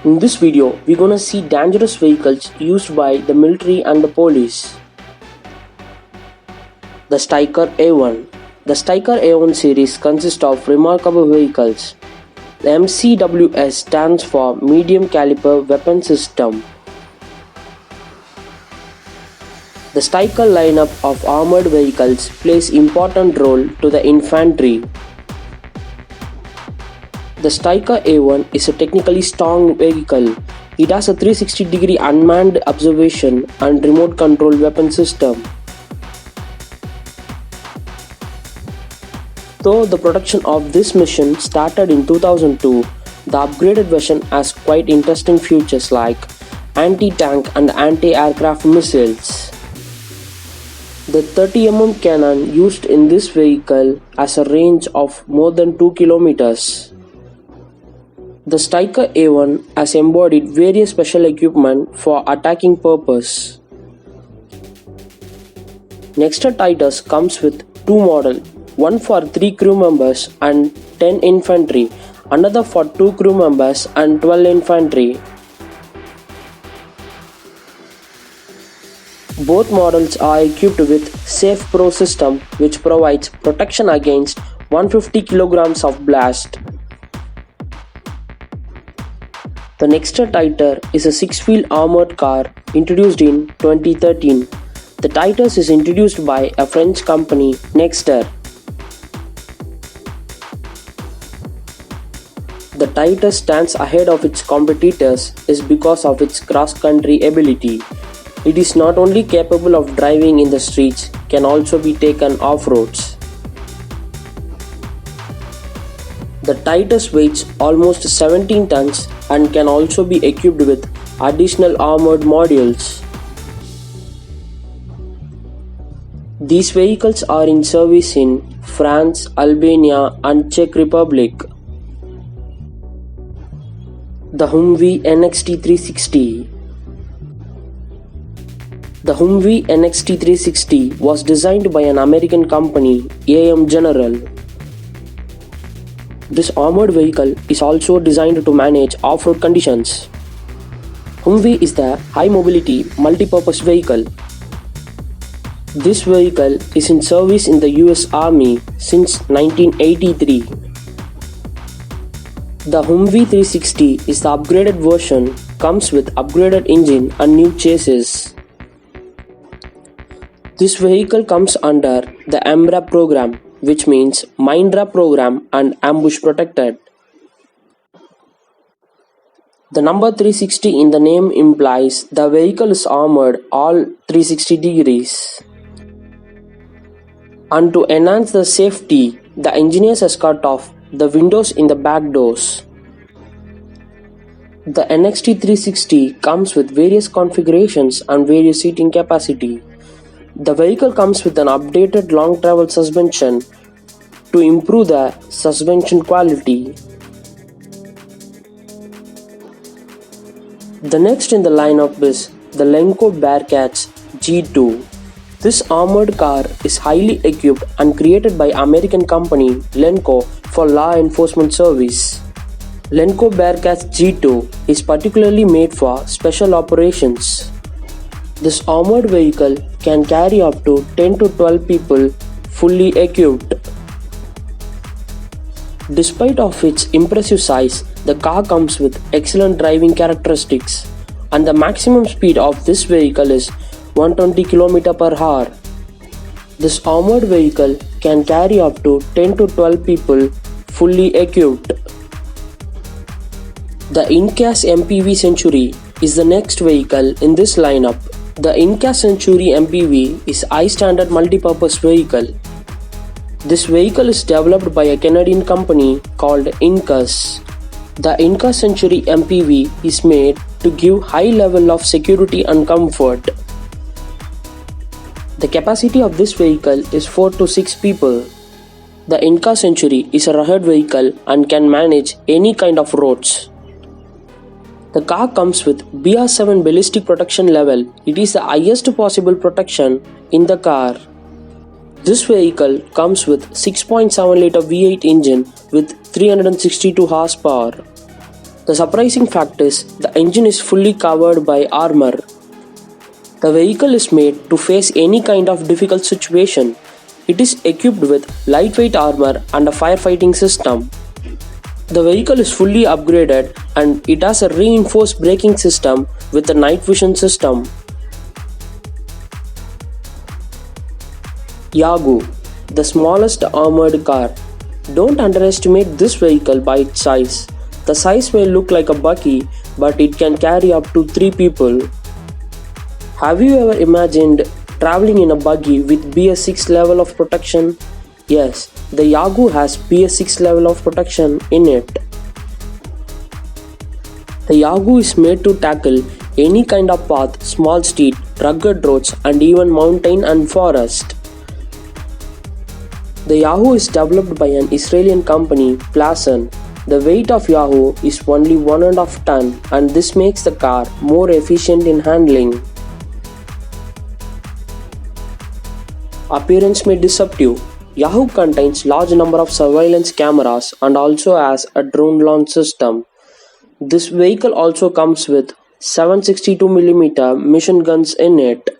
In this video, we're gonna see dangerous vehicles used by the military and the police. The Stryker A1. The Stryker A1 series consists of remarkable vehicles. The MCWS stands for Medium Caliber Weapon System. The Stryker lineup of armored vehicles plays important role to the infantry. The Stryker A1 is a technically strong vehicle. It has a 360-degree unmanned observation and remote control weapon system. Though the production of this mission started in 2002, the upgraded version has quite interesting features like anti-tank and anti-aircraft missiles. The 30mm cannon used in this vehicle has a range of more than 2 kilometers. The Stryker A1 has embodied various special equipment for attacking purpose. Nexter Titus comes with two models, one for 3 crew members and 10 infantry, another for 2 crew members and 12 infantry. Both models are equipped with Safe Pro system, which provides protection against 150 kilograms of blast. The Nexter Titus is a 6-wheel armored car introduced in 2013. The Titus is introduced by a French company, Nexter. The Titus stands ahead of its competitors is because of its cross-country ability. It is not only capable of driving in the streets, can also be taken off-roads. The Titus weighs almost 17 tons and can also be equipped with additional armored modules. These vehicles are in service in France, Albania and Czech Republic. The Humvee NXT360. The Humvee NXT360 was designed by an American company, AM General. This armored vehicle is also designed to manage off-road conditions. Humvee is the high-mobility, multi-purpose vehicle. This vehicle is in service in the US Army since 1983. The Humvee 360 is the upgraded version, comes with upgraded engine and new chassis. This vehicle comes under the MRAP program, which means Mine Wrap program and ambush protected. The number 360 in the name implies the vehicle is armored all 360 degrees. And to enhance the safety, the engineers has cut off the windows in the back doors. The NXT360 comes with various configurations and various seating capacity. The vehicle comes with an updated long travel suspension to improve the suspension quality. The next in the lineup is the Lenco Bearcats G2. This armored car is highly equipped and created by American company Lenco for law enforcement service. Lenco Bearcats G2 is particularly made for special operations. This armored vehicle can carry up to 10 to 12 people fully equipped. Despite of its impressive size, the car comes with excellent driving characteristics and the maximum speed of this vehicle is 120 km per hour. This armored vehicle can carry up to 10 to 12 people fully equipped. The Incas MPV Century is the next vehicle in this lineup. The Incas Century MPV is a high-standard multi-purpose vehicle. This vehicle is developed by a Canadian company called Incas. The Incas Century MPV is made to give high level of security and comfort. The capacity of this vehicle is 4 to 6 people. The Incas Century is a rugged vehicle and can manage any kind of roads. The car comes with BR7 ballistic protection level. It is the highest possible protection in the car. This vehicle comes with 6.7 liter V8 engine with 362 horsepower. The surprising fact is the engine is fully covered by armor. The vehicle is made to face any kind of difficult situation. It is equipped with lightweight armor and a firefighting system. The vehicle is fully upgraded and it has a reinforced braking system with a night vision system. Yagoo, the smallest armored car. Don't underestimate this vehicle by its size. The size may look like a buggy, but it can carry up to 3 people. Have you ever imagined traveling in a buggy with BS6 level of protection? Yes, the Yagoo has BS6 level of protection in it. The Yagoo is made to tackle any kind of path, small street, rugged roads and even mountain and forest. The Yahoo is developed by an Israeli company, Plasan. The weight of Yahoo is only 1.5 ton and this makes the car more efficient in handling. Appearance may deceptive. You. Yahoo contains large number of surveillance cameras and also has a drone launch system. This vehicle also comes with 762mm machine guns in it.